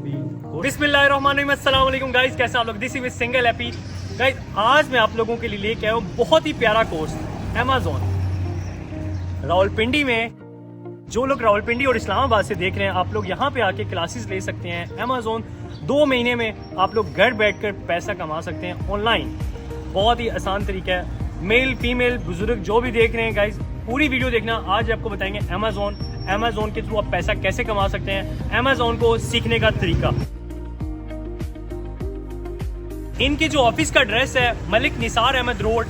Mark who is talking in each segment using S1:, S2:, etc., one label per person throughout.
S1: बिस्मिल्लाहिर्रहमानिर्रहीम, अस्सलाम वालेकुम गाइस, कैसे आप लोग। This is single happy guys. आज मैं आप लोगों के लिए लेके आया हूँ बहुत ही प्यारा कोर्स अमेज़न रावलपिंडी में। जो लोग रावलपिंडी और इस्लामाबाद से देख रहे हैं, आप लोग यहाँ पे आके क्लासेस ले सकते हैं। अमेज़न 2 महीने में आप लोग घर बैठकर पैसा कमा सकते हैं ऑनलाइन। बहुत ही आसान तरीका है। मेल फीमेल बुजुर्ग जो भी देख रहे हैं गाइस, पूरी वीडियो देखना। आज आपको बताएंगे अमेज़न के थ्रू आप पैसा कैसे कमा सकते हैं, अमेज़न को सीखने का तरीका। इनके जो ऑफिस का एड्रेस है Malik Nisar Ahmad road,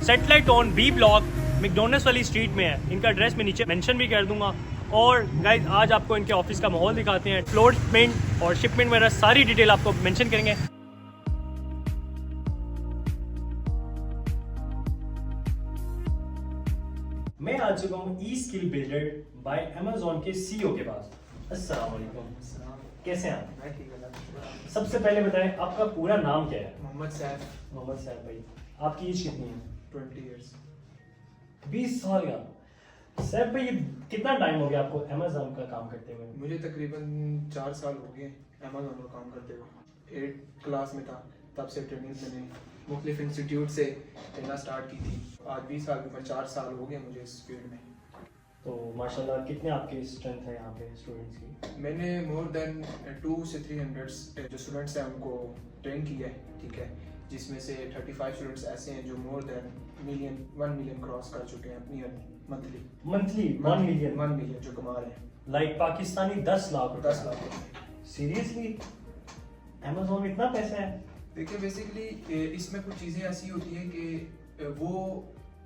S1: satellite town B block, McDonald's वाली स्ट्रीट में है। इनका एड्रेस मैं नीचे मेंशन भी कर दूंगा। और गाइस आज आपको इनके ऑफिस का माहौल दिखाते हैं। फ्लोरमेंट और शिपमेंट वगैरह सारी डिटेल आपको मेंशन करेंगे। मैं आ चुका हूँ ई स्किल बिल्डर बाय अमेज़न के सीईओ के पास। अस्सलाम वालेकुम, कैसे हैं आप?
S2: मैं ठीक है।
S1: सबसे पहले बताएं आपका पूरा नाम क्या है?
S2: मोहम्मद सैफ।
S1: मोहम्मद साहब भाई, आपकी एज कितनी है?
S2: 20 इयर्स।
S1: 20 साल का। सैफ भाई, कितना टाइम हो गया आपको अमेज़न का काम करते हुए?
S2: मुझे तकरीबन 4 साल हो गए अमेज़न में काम करते हुए। 8 क्लास में था तब से ट्रेनिंग मैंने मुख्तलिफ इंस्टीट्यूट से लेना स्टार्ट की थी। आज 20 साल की उम्र, 4 साल हो गए मुझे इस फील्ड में।
S1: तो माशाल्लाह कितने आपके स्ट्रेंथ है यहाँ पे स्टूडेंट्स की?
S2: मैंने मोर देन 200 से 300 जो स्टूडेंट्स हैं उनको ट्रेन किया है, ठीक है, जिसमें से 35 स्टूडेंट्स ऐसे हैं जो मोर देन 1 मिलियन क्रॉस कर चुके हैं अपनी मंथली 1 मिलियन जो कमा रहे हैं।
S1: लाइक पाकिस्तानी 10 लाख रुपए।
S2: 10 लाख।
S1: सीरियसली अमेज़न में इतना पैसा है?
S2: देखिए बेसिकली इसमें कुछ चीज़ें ऐसी होती हैं कि वो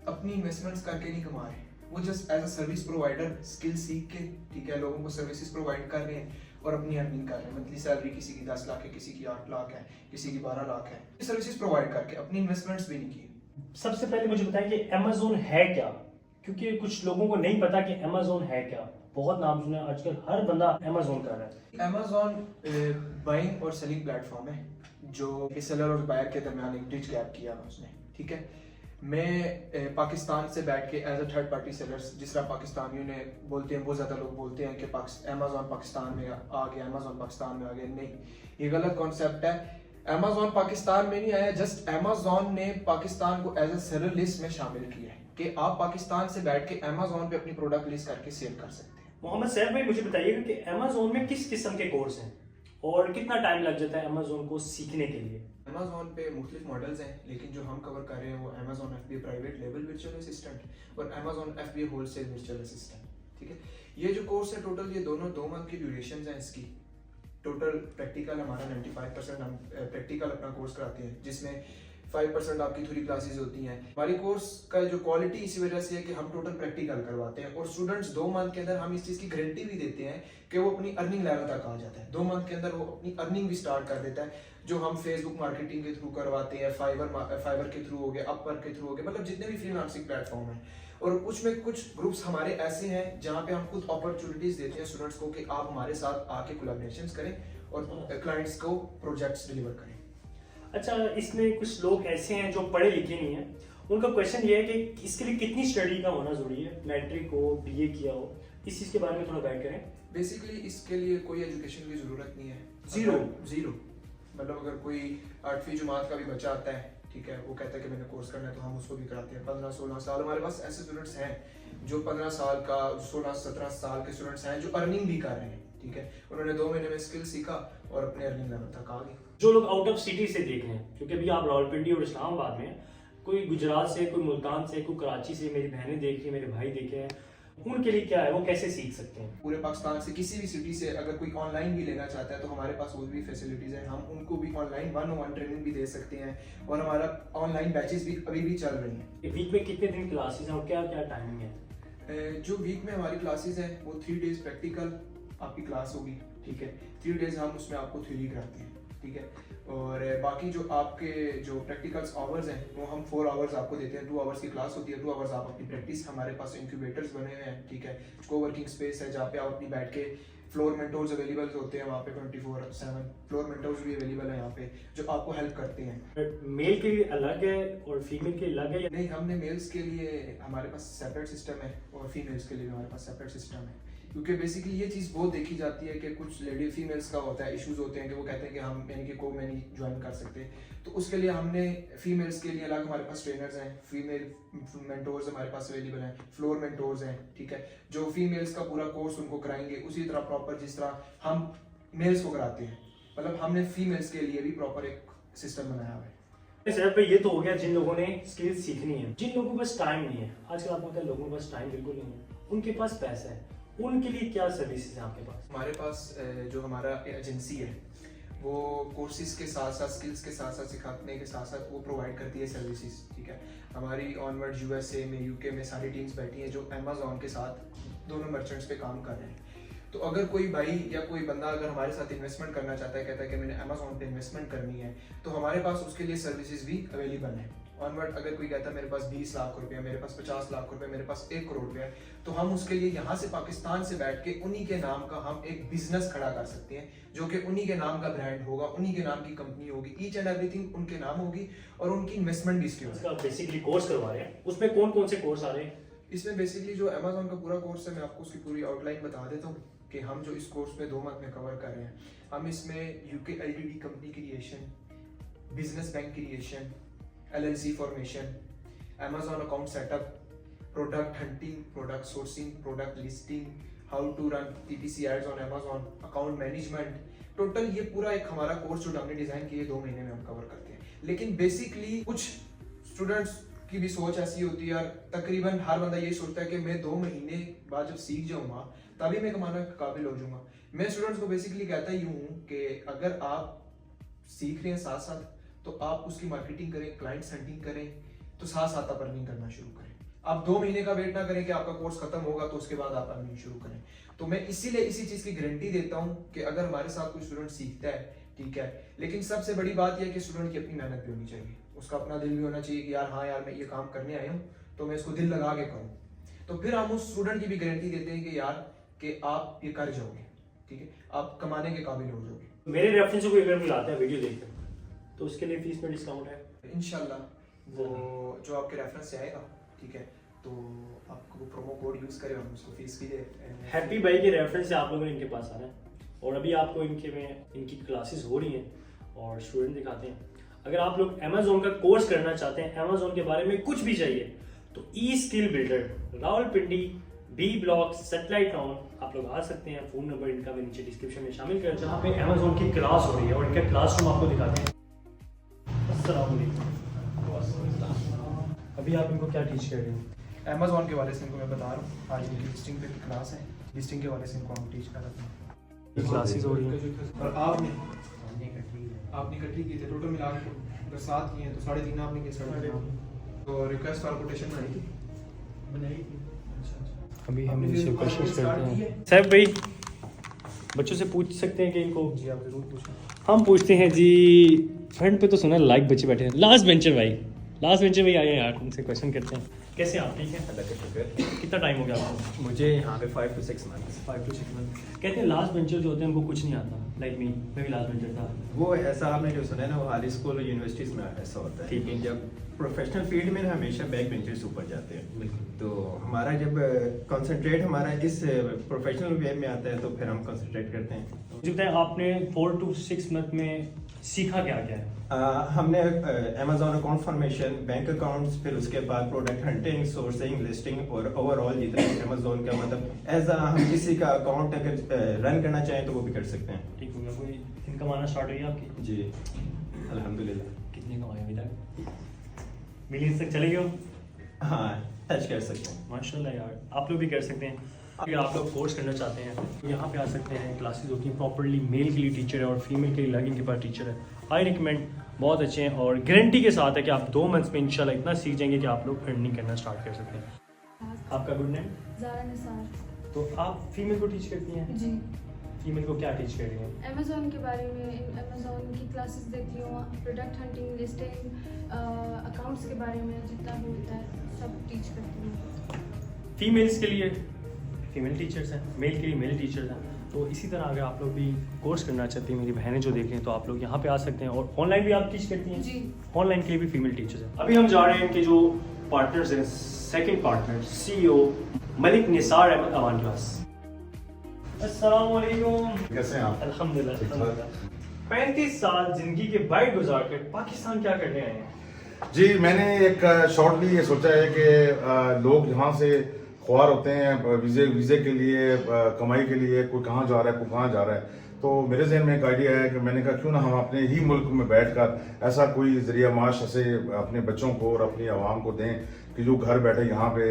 S2: अपनी इन्वेस्टमेंट्स करके नहीं कमा रहे, वो just as a service provider skill सीख के, ठीक है, लोगों को सर्विसेज प्रोवाइड कर रहे हैं और अपनी अर्निंग कर रहे हैं। मंथली सैलरी किसी की 10 लाख है, किसी की 8 लाख है, किसी की 12 लाख है। सर्विसेज प्रोवाइड करके अपनी इन्वेस्टमेंट्स भी नहीं की।
S1: सबसे पहले मुझे बताएं कि अमेज़न है क्या, क्योंकि कुछ लोगों को नहीं पता कि अमेज़न है क्या। बहुत नाम सुना है, आजकल हर बंदा अमेज़न कर रहा है।
S2: अमेज़न बाइंग और सेलिंग प्लेटफॉर्म है जो सेलर और बायर के दरमियान एक ब्रिज गैप किया उसने, ठीक है। मैं पाकिस्तान से बैठ के as a third party sellers, जिस तरह पाकिस्तानियों ने बोलते हैं, बहुत ज़्यादा लोग बोलते हैं कि अमेज़न पाकिस्तान में आ गया, अमेज़न पाकिस्तान में आ गया। नहीं, ये गलत कॉन्सेप्ट है। अमेज़न पाकिस्तान में नहीं आया, जस्ट अमेज़न ने पाकिस्तान को एज अ सेलर लिस्ट में शामिल किया है कि आप पाकिस्तान से बैठ के अमेज़न पे अपनी प्रोडक्ट लिस्ट करके सेल कर सकते हैं।
S1: मोहम्मद सैफ भाई, मुझे बताइएगा कि अमेज़न में किस किस्म के कोर्स हैं और कितना टाइम लग जाता है अमेज़न को सीखने के लिए?
S2: अमेज़न पे मुख्तलिफ मॉडल्स हैं, लेकिन जो हम कवर कर रहे हैं वो अमेज़न FBA प्राइवेट लेवल वर्चुअल असिस्टेंट और Amazon FBA wholesale virtual assistant, ठीक है। ये जो कोर्स है टोटल, ये दोनों 2 मंथ की ड्यूरेशन है इसकी। टोटल प्रैक्टिकल हमारा 95% हम प्रैक्टिकल अपना कोर्स कराते हैं, जिसमें 5% आपकी थ्योरी क्लासेस होती हैं। हमारी कोर्स का जो क्वालिटी इसी वजह से है कि हम टोटल प्रैक्टिकल करवाते हैं और स्टूडेंट्स 2 मंथ के अंदर हम इस चीज़ की गारंटी भी देते हैं कि वो अपनी अर्निंग लेवल तक आ जाता है। 2 मंथ के अंदर वो अपनी अर्निंग भी स्टार्ट कर देता है, जो हम फेसबुक मार्केटिंग के थ्रू करवाते हैं, फाइवर के थ्रू हो गए, अपवर्क के थ्रू हो गए, मतलब जितने भी फ्रीलांसिंग प्लेटफॉर्म है। और कुछ ग्रुप्स हमारे ऐसे हैं जहाँ पे हम खुद अपॉर्चुनिटीज देते हैं स्टूडेंट्स को कि आप हमारे साथ आके कोलैबोरेशंस करें और क्लाइंट्स को प्रोजेक्ट्स डिलीवर करें।
S1: अच्छा, इसमें कुछ लोग ऐसे हैं जो पढ़े लिखे नहीं हैं, उनका क्वेश्चन ये है कि इसके लिए कितनी स्टडी का होना जरूरी है? मैट्रिक हो, BA किया हो, इस चीज़ के बारे में थोड़ा गाइड करें।
S2: बेसिकली इसके लिए कोई एजुकेशन की जरूरत नहीं है, जीरो। मतलब अगर कोई 8वीं जमात का भी बच्चा आता है, ठीक है, वो कहता है कि मैंने कोर्स करना है, तो हम उसको भी कराते हैं। 15-16 साल हमारे पास ऐसे स्टूडेंट्स हैं जो 15 साल का, 16-17 साल के स्टूडेंट्स हैं जो अर्निंग भी कर रहे हैं, ठीक है। उन्होंने 2 महीने में स्किल सीखा और अपने अर्निंग लेवल तक आ गए।
S1: जो लोग आउट ऑफ सिटी से देख रहे हैं, क्योंकि अभी आप रावलपिंडी और इस्लामाबाद में, कोई गुजरात से, कोई मुल्तान से, कोई कराची से, मेरी बहनें देख रही हैं, मेरे भाई देखे हैं, उनके लिए क्या है, वो कैसे सीख सकते हैं?
S2: पूरे पाकिस्तान से किसी भी सिटी से अगर कोई ऑनलाइन भी लेना चाहता है तो हमारे पास वो भी फैसिलिटीज हैं। हम उनको भी ऑनलाइन 1-on-1 ट्रेनिंग भी दे सकते हैं और हमारा ऑनलाइन बैचेस भी अभी भी चल रही हैं।
S1: वीक में कितने दिन क्लासेस हैं और क्या क्या टाइमिंग है?
S2: जो वीक में हमारी क्लासेस हैं वो 3 डेज प्रैक्टिकल आपकी क्लास होगी, ठीक है। 3 डेज हम उसमें आपको थ्योरी कराते हैं, ठीक है। और बाकी जो आपके जो प्रैक्टिकल्स आवर्स हैं वो हम 4 आवर्स आपको देते हैं। 2 आवर्स की क्लास होती है, 2 आवर्स आप अपनी प्रैक्टिस। हमारे पास इंक्यूबेटर्स बने हुए हैं, ठीक है, कोवर्किंग स्पेस है जहाँ पे आप अपनी बैठ के, फ्लोर मेंटोर्स अवेलेबल होते हैं वहाँ पे 24/7 फ्लोर मेंटोर्स भी अवेलेबल है यहाँ पे जो आपको हेल्प करते हैं।
S1: मेल के लिए अलग है और फीमेल के लिए अलग है?
S2: नहीं, हमने मेल्स के लिए हमारे पास सेपरेट सिस्टम है और फीमेल्स के लिए भी हमारे पास सेपरेट सिस्टम है। क्योंकि बेसिकली ये चीज़ बहुत देखी जाती है कि कुछ लेडी फीमेल्स का होता है, इश्यूज होते हैं कि वो कहते हैं कि हम यानी कि को मैं नहीं ज्वाइन कर सकते। तो उसके लिए हमने फीमेल्स के लिए अलग हमारे पास ट्रेनर्स हैं, फीमेल मेंटोर्स हमारे पास अवेलेबल हैं, फ्लोर मेंटोर्स हैं, ठीक है, जो फीमेल्स का पूरा कोर्स उनको कराएंगे उसी तरह प्रॉपर जिस तरह हम मेल्स को कराते हैं। मतलब हमने फीमेल्स के लिए भी प्रॉपर एक सिस्टम बनाया हुआ है।
S1: सर पे ये तो हो गया जिन लोगों ने स्किल्स सीखनी है। जिन लोगों के पास टाइम नहीं है, आजकल आपको पता है लोगों के पास टाइम बिल्कुल नहीं है, उनके पास पैसा है, उनके लिए क्या सर्विसेज हैं आपके पास?
S2: हमारे पास जो हमारा एजेंसी है वो कोर्सेज के साथ साथ स्किल्स के साथ साथ सिखाने के साथ साथ वो प्रोवाइड करती है सर्विसेज, ठीक है। हमारी ऑनवर्ड यूएसए में, यूके में सारी टीम्स बैठी हैं जो अमेजोन के साथ दोनों मर्चेंट्स पे काम कर रहे हैं। तो अगर कोई भाई या कोई बंदा अगर हमारे साथ इन्वेस्टमेंट करना चाहता है, कहता है कि मैंने अमेजोन पे इन्वेस्टमेंट करनी है, तो हमारे पास उसके लिए सर्विसेज भी अवेलेबल हैं। ऑनवर्ड अगर कोई कहता है मेरे पास 20 लाख रुपया, मेरे पास 50 लाख रुपए, मेरे पास 1 करोड़ रुपया, तो हम उसके लिए यहाँ से पाकिस्तान से बैठ के उन्हीं के नाम का हम एक बिजनेस खड़ा कर सकते हैं, जो कि उन्हीं के नाम का ब्रांड होगा, उन्हीं के नाम की कंपनी होगी, ईच एंड एवरीथिंग उनके नाम होगी और उनकी इन्वेस्टमेंट भी इसकी होगी।
S1: बेसिकली कोर्स करवा रहे हैं, उसमें कौन कौन से कोर्स आ रहे हैं?
S2: इसमें बेसिकली जो अमेजोन का पूरा कोर्स है, मैं आपको उसकी पूरी आउटलाइन बता देता हूँ कि हम जो इस कोर्स में 2 मंथ में कवर कर रहे हैं। हम इसमें UK LTD company creation, business bank creation, LLC formation, Amazon account setup, product hunting, product sourcing, product listing, how to run PPC ads on Amazon, account management, total ये पूरा एक हमारा कोर्स जो हमने डिजाइन किया 2 महीने में हम कवर करते हैं। लेकिन बेसिकली कुछ स्टूडेंट्स की भी सोच ऐसी होती है, और तकरीबन हर बंदा यही सोचता है कि मैं 2 महीने बाद जब सीख जाऊंगा तभी मैं कमाने के काबिल हो जाऊंगा। मैं स्टूडेंट्स को बेसिकली कहता ही हूँ कि अगर आप सीख रहे हैं साथ साथ, तो आप उसकी मार्केटिंग करें, क्लाइंट्स हंटिंग करें, तो साथ साथ आप अर्निंग करना शुरू करें। आप 2 महीने का वेट ना करें कि आपका कोर्स खत्म होगा तो उसके बाद आप अर्निंग शुरू करें। तो मैं इसीलिए इसी चीज की गारंटी देता हूँ कि अगर हमारे साथ कोई स्टूडेंट सीखता है, ठीक है, लेकिन सबसे बड़ी बात यह है कि स्टूडेंट की अपनी मेहनत भी होनी चाहिए, उसका अपना दिल भी होना चाहिए कि यार हाँ यार मैं ये काम करने आया हूँ तो मैं इसको दिल लगा के करूँ। तो फिर हम उस स्टूडेंट की भी गारंटी देते हैं कि यार कि आप ये कर जाओगे, ठीक है, आप कमाने के काबिल हो जाओगे।
S1: मेरे रेफरेंस को अगर मिलाते हैं वीडियो देखकर, तो उसके लिए फीस में डिस्काउंट है
S2: इंशाल्लाह। वो जो आपके रेफरेंस से आएगा, ठीक है, तो आपको वो प्रोमो कोड यूज करें, हम उसको फीस भी दे।
S1: हैप्पी भाई के रेफरेंस से आप लोगों ने इनके पास आना है, और अभी आपको इनकी क्लासेस हो रही हैं और स्टूडेंट दिखाते हैं। अगर आप लोग अमेजोन का कोर्स करना चाहते हैं, अमेजोन के बारे में कुछ भी चाहिए, तो E skill builder, Rawalpindi, B block, satellite town, आप लोग आ सकते हैं। फोन नंबर इनका मैं नीचे डिस्क्रिप्शन में शामिल कर, जहाँ पे अमेजोन की क्लास हो रही है और इनका क्लासरूम आपको दिखाते हैं। अस्सलाम वालेकुम। अभी आप इनको क्या टीच कर रहे हैं?
S2: अमेजोन के वाले से इनको मैं बता रहा हूँ, आज इनकी लिस्टिंग पे क्लास है, लिस्टिंग के वाले से इनको हम टीच कर रहे हैं।
S1: क्लासेस हो रही हैं
S2: और आपने इकट्ठी की थी, टोटल मिला के अगर 7 की हैं तो 3.5 आपने की, 3.5। तो रिक्वेस्ट फॉर कोटेशन बनाई थी।
S1: अभी हम इनसे क्वेश्चंस करते हैं। साहब भाई बच्चों से पूछ सकते हैं कि इनको?
S2: जी आप जरूर पूछें।
S1: हम पूछते हैं जी। फ्रंट पे तो सुना लाइक बच्चे बैठे हैं। लास्ट बेंचर भाई आए यार, उनसे क्वेश्चन करते हैं। कैसे आप? ठीक है,
S3: अल्लाह का शुक्र।
S1: कितना टाइम हो गया आपको?
S3: मुझे यहाँ पे 5 to 6 months।
S1: 5 to 6 month. कहते हैं लास्ट बेंचर जो होते हैं उनको कुछ नहीं आता, लाइक मी, मैं भी लास्ट बेंचर था।
S3: वो ऐसा आपने जो सुना है ना, वो हाई स्कूल और यूनिवर्सिटीज़ में ऐसा होता है।
S1: ठीक है।
S3: लेकिन जब प्रोफेशनल फील्ड में हमेशा बैक बेंचर्स ऊपर जाते हैं।
S1: बिल्कुल।
S3: तो हमारा जब कंसंट्रेट हमारा इस प्रोफेशनल वे में आता है तो फिर हम कंसंट्रेट करते हैं।
S1: मुझे बताएं आपने 4 to 6 मंथ में सीखा क्या क्या है?
S3: हमने Amazon account formation, bank accounts, फिर उसके बाद प्रोडक्ट हंटिंग, सोर्सिंग, लिस्टिंग और ओवरऑल जितना अमेजोन का मतलब एज हम किसी का अकाउंट अगर रन करना चाहें तो वो भी कर सकते हैं।
S1: ठीक हो गया। कोई इनकम कमाना स्टार्ट हुई आपकी?
S3: जी अल्हम्दुलिल्लाह।
S1: कितनी कमाई अभी तक? मिलियंस तक चले गए?
S3: हाँ टच कर सकते हैं।
S1: माशाल्लाह यार, आप लोग भी कर सकते हैं। अगर आप लोग कोर्स करना चाहते हैं तो यहाँ पे आ सकते हैं। क्लासेस होती हैं प्रॉपर्ली, मेल के लिए टीचर है और फीमेल के लिए अलग इनके पास टीचर है। आई रिकमेंड, बहुत अच्छे हैं और गारंटी के साथ है कि आप 2 मंथ्स में इंशाल्लाह इतना सीख जाएंगे कि आप लोग अर्निंग करना स्टार्ट कर सकते हैं। आपका गुड नेम?
S4: ज़ारा निसार।
S1: तो आप फीमेल को टीच करती हैं?
S4: जी।
S1: फीमेल को क्या टीच कर रही हैं?
S4: अमेज़ॉन के बारे में, अमेज़ॉन की क्लासेस देती हूँ, प्रोडक्ट हंटिंग, लिस्टिंग, अकाउंट्स के बारे में जितना भी होता है सब टीच करती हूँ।
S1: फीमेल्स के लिए फीमेल टीचर्स हैं, मेल के लिए मेल टीचर्स हैं। तो इसी तरह अगर आप लोग भी कोर्स करना चाहती हैं, मेरी बहनें जो देख रही हैं, तो आप लोग यहाँ पे आ सकते हैं। और ऑनलाइन भी आप टीच करती हैं?
S4: जी।
S1: ऑनलाइन के लिए भी फीमेल टीचर्स हैं। अभी हम जा रहे हैं इनके जो पार्टनर्स हैं, second partner CEO Malik Nisar Ahmad Awan के पास। अस्सलाम वालेकुम।
S5: कैसे हैं आप?
S1: अल्हम्दुलिल्लाह
S5: ठीक ठाक।
S1: अल्हम्दुलिल्लाह। 35 साल जिंदगी के बाइट गुजार कर पाकिस्तान क्या करने आए हैं?
S5: जी, मैंने एक शॉर्टली ये सोचा है कि लोग यहाँ से ख्वार होते हैं वीज़े के लिए, कमाई के लिए, कोई कहाँ जा रहा है, कोई कहाँ जा रहा है। तो मेरे जहन में एक आइडिया है कि मैंने कहा क्यों ना हम अपने ही मुल्क में बैठकर ऐसा कोई जरिया माश ऐसे अपने बच्चों को और अपनी आवाम को दें कि जो घर बैठे यहाँ पे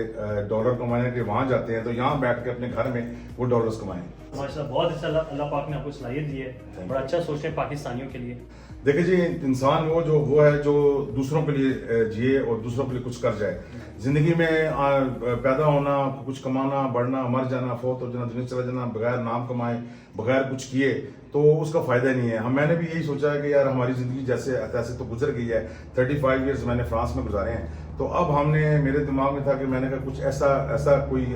S5: डॉलर कमाने के वहाँ जाते हैं तो यहाँ बैठ के अपने घर में वो डॉलर्स कमाएं।
S1: माशाल्लाह बहुत अच्छा, अल्लाह पाक ने आपको सलाहियत दी है, बड़ा अच्छा सोचते हैं पाकिस्तानियों के लिए।
S5: देखिए जी, इंसान वो है जो दूसरों के लिए जिए और दूसरों के लिए कुछ कर जाए। जिंदगी में पैदा होना, कुछ कमाना, बढ़ना, मर जाना, फौत हो जाना, दुनिया चला जाना, बगैर नाम कमाए, बगैर कुछ किए तो उसका फायदा नहीं है। मैंने भी यही सोचा है कि यार हमारी जिंदगी जैसे तैसे तो गुजर गई है। 35 ईयर्स मैंने फ्रांस में गुजारे हैं, तो अब हमने मेरे दिमाग में था कि मैंने कहा कुछ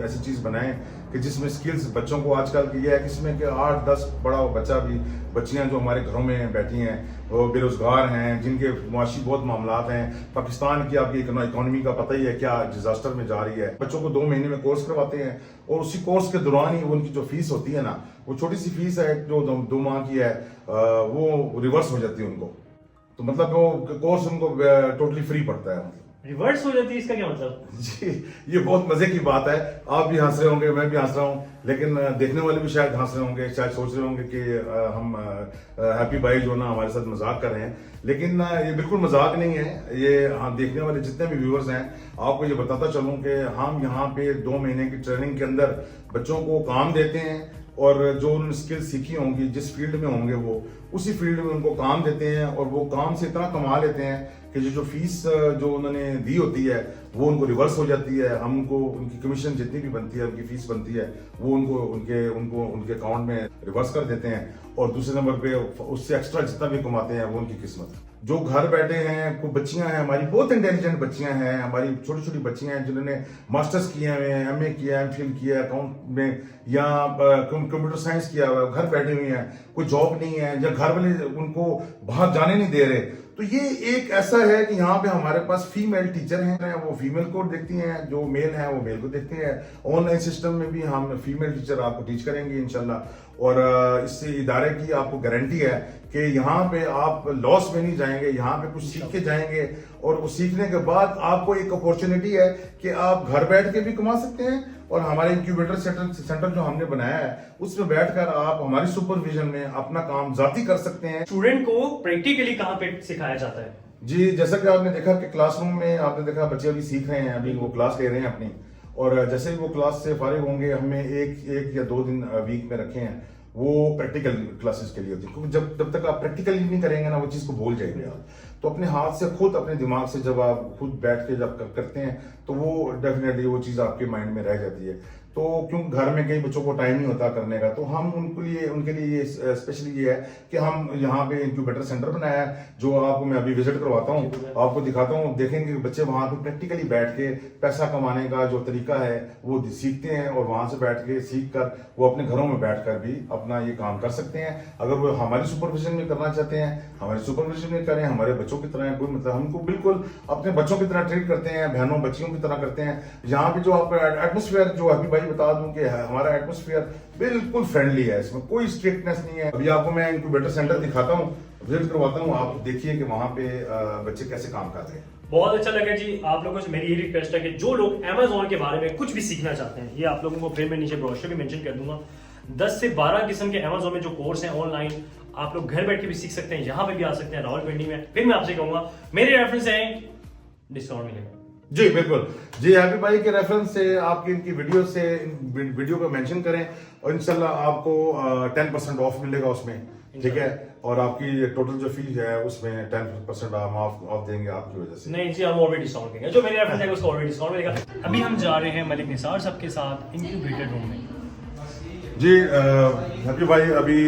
S5: ऐसी चीज़ बनाएं कि जिसमें स्किल्स बच्चों को आजकल की है किसमें कि 8-10 बड़ा बच्चा भी, बच्चियां जो हमारे घरों में बैठी हैं वो बेरोजगार हैं, जिनके मुआशी बहुत मामलात हैं। पाकिस्तान की आपकी इकोनॉमी का पता ही है क्या डिजास्टर में जा रही है। बच्चों को 2 महीने में कोर्स करवाते हैं और उसी कोर्स के दौरान ही उनकी जो फीस होती है ना, वो छोटी सी फीस है जो 2 माह की है, वो रिवर्स हो जाती है उनको। तो मतलब वो कोर्स उनको टोटली फ्री पड़ता है।
S1: रिवर्स हो जाती है, इसका क्या मतलब?
S5: जी, ये बहुत मजे की बात है। आप भी हंस रहे होंगे, मैं भी हंस रहा हूँ, लेकिन देखने वाले भी शायद हंस रहे होंगे, शायद सोच रहे होंगे कि हम हैप्पी भाई जो ना हमारे साथ मजाक कर रहे हैं, लेकिन ये बिल्कुल मजाक नहीं है। ये देखने वाले जितने भी व्यूअर्स हैं, आपको ये बताता चलूं कि हम यहाँ पे 2 महीने की ट्रेनिंग के अंदर बच्चों को काम देते हैं और जो उन्होंने स्किल सीखी होंगी, जिस फील्ड में होंगे वो उसी फील्ड में उनको काम देते हैं और वो काम से इतना कमा लेते हैं कि जो फीस जो उन्होंने दी होती है वो उनको रिवर्स हो जाती है। हम उनको उनकी कमीशन जितनी भी बनती है, उनकी फीस बनती है, वो उनको उनके अकाउंट में रिवर्स कर देते हैं। और दूसरे नंबर पे उससे एक्स्ट्रा जितना भी कमाते हैं वो उनकी किस्मत। जो घर बैठे हैं, कोई बच्चियां हैं हमारी, बहुत इंटेलिजेंट बच्चियां हैं हमारी, छोटी छोटी बच्चियां हैं जिन्होंने मास्टर्स किए हुए हैं, MA किया, MPhil किया अकाउंट में, या कंप्यूटर साइंस किया हुआ है, घर बैठे हुए हैं, कोई जॉब नहीं है, या घर वाले उनको बाहर जाने नहीं दे रहे। तो ये एक ऐसा है कि यहाँ पे हमारे पास फीमेल टीचर हैं, वो फीमेल को देखती हैं, जो मेल हैं वो मेल को देखते हैं। ऑनलाइन सिस्टम में भी हम फीमेल टीचर आपको टीच करेंगे इंशाल्लाह। और इससे इदारे की आपको गारंटी है कि यहाँ पे आप लॉस में नहीं जाएंगे, यहाँ पे कुछ सीख के जाएंगे और उस सीखने के बाद आपको एक अपॉर्चुनिटी है कि आप घर बैठ के भी कमा सकते हैं। और हमारे इंक्यूबेटर सेंटर जो हमने बनाया है उसमें बैठकर आप हमारी सुपरविजन में अपना काम जाती कर सकते हैं।
S1: स्टूडेंट को प्रैक्टिकली कहाँ पे सिखाया जाता है?
S5: जी, जैसा कि आपने देखा कि क्लासरूम में आपने देखा बच्चे अभी सीख रहे हैं, अभी वो क्लास ले रहे हैं अपनी, और जैसे ही वो क्लास से फारिग होंगे हमने एक या 2 दिन वीक में रखे हैं वो प्रैक्टिकल क्लासेस के लिए होती है। क्योंकि जब तक आप प्रैक्टिकली नहीं करेंगे ना वो चीज़ को भूल जाएंगे आप। तो अपने हाथ से खुद, अपने दिमाग से जब आप खुद बैठ के जब करते हैं तो वो डेफिनेटली वो चीज़ आपके माइंड में रह जाती है। तो क्योंकि घर में कई बच्चों को टाइम नहीं होता करने का, तो हम उनके लिए स्पेशली ये है कि हम यहाँ पे इंक्यूबेटर सेंटर बनाया है, जो आपको मैं अभी विजिट करवाता हूँ, आपको दिखाता हूँ। देखेंगे कि बच्चे वहाँ पे प्रैक्टिकली बैठ के पैसा कमाने का जो तरीका है वो सीखते हैं और वहाँ से बैठ के सीख कर वो अपने घरों में बैठ कर भी अपना ये काम कर सकते हैं। अगर वो हमारी सुपरविजन में करना चाहते हैं, हमारी सुपरविजन में करें, हमारे बच्चों की तरह कोई मतलब हमको बिल्कुल अपने बच्चों की तरह ट्रीट करते हैं, बहनों बच्चियों की तरह करते हैं। यहाँ पे जो आपका एटमोसफेयर, जो अभी भाई बता दूं कि हमारा एटमोसफियर बिल्कुल फ्रेंडली है, इसमें कोई स्ट्रिक्टनेस नहीं है। अभी आपको मैं इंक्यूबेटर सेंटर दिखाता हूँ, विजिट करवाता हूँ, आप देखिए कि वहाँ पे बच्चे कैसे काम कर रहे हैं।
S1: बहुत अच्छा लगा जी। आप लोगों से मेरी ये रिक्वेस्ट है कि जो लोग Amazon के बारे में कुछ भी सीखना चाहते हैं, ये आप लोगों को फिर मैं नीचे ब्रोशर भी मेंशन कर दूंगा। 10 से 12 किस्म के Amazon में जो कोर्स हैं ऑनलाइन, आप लोग घर बैठ के भी सीख सकते हैं, यहाँ पे भी आ सकते हैं रावलपिंडी में। फिर मैं आपसे कहूंगा मेरे रेफरेंस है, डिस्काउंट मिलेगा।
S5: जी बिल्कुल जी, हैप्पी भाई के रेफरेंस से आपकी इनकी वीडियो को मेंशन करें और इंशाल्लाह आपको 10% ऑफ मिलेगा उसमें, ठीक है। और आपकी टोटल जो फीस है उसमें 10% हम ऑफ देंगे आपकी वजह से।
S1: नहीं जी, हम ऑलरेडी डिस्काउंट देंगे, जो मेरे रेफरेंस है उसको ऑलरेडी डिस्काउंट मिलेगा। अभी हम जा रहे हैं मलिक निसार साहब के साथ इंक्यूबेटर रूम में।
S5: जी हैप्पी भाई, अभी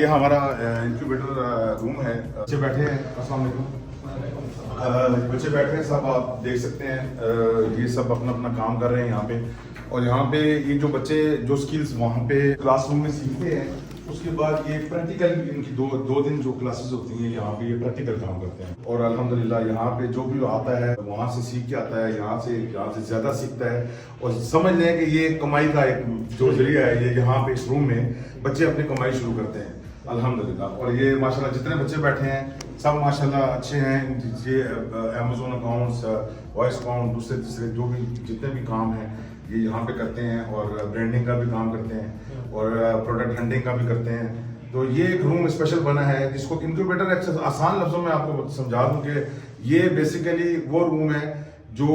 S5: ये हमारा इंक्यूबेटर रूम है। बच्चे बैठे हैं, अस्सलाम वालेकुम। बच्चे बैठे हैं सब, आप देख सकते हैं ये सब अपना अपना काम कर रहे हैं यहाँ पे। और यहाँ पे ये जो बच्चे जो स्किल्स वहाँ पे क्लासरूम में सीखते हैं उसके बाद ये प्रैक्टिकल इनकी दो दिन जो क्लासेस होती हैं यहाँ पे ये प्रैक्टिकल काम करते हैं और अल्हम्दुलिल्लाह यहाँ पे जो भी आता है वहाँ से सीख के आता है, यहाँ से ज़्यादा सीखता है और समझ लें कि ये कमाई का एक जो जरिया है, ये यहाँ पे इस रूम में बच्चे अपनी कमाई शुरू करते हैं अल्हम्दुलिल्लाह। और ये माशाल्लाह जितने बच्चे बैठे हैं सब माशाल्लाह अच्छे हैं। ये अमेज़न अकाउंट्स, वॉइस अकाउंट, दूसरे तीसरे जो भी जितने भी काम हैं ये यहाँ पे करते हैं और ब्रांडिंग का भी काम करते हैं और प्रोडक्ट हंटिंग का भी करते हैं। तो ये एक रूम स्पेशल बना है जिसको इंक्यूबेटर एक्सेस, आसान लफ्जों में आपको समझा दूं कि ये बेसिकली वो रूम है जो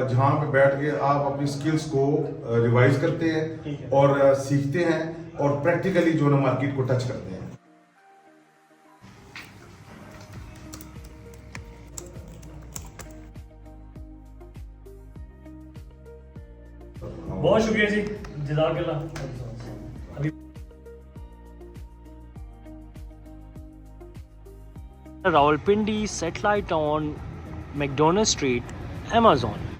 S5: जहाँ पे बैठ के आप अपनी स्किल्स को रिवाइज करते हैं और सीखते हैं और प्रैक्टिकली जो ना मार्केट को टच करते हैं।
S1: बहुत शुक्रिया जी, जज़ाकल्लाह। अभी Rawalpindi, satellite on McDonald street, Amazon।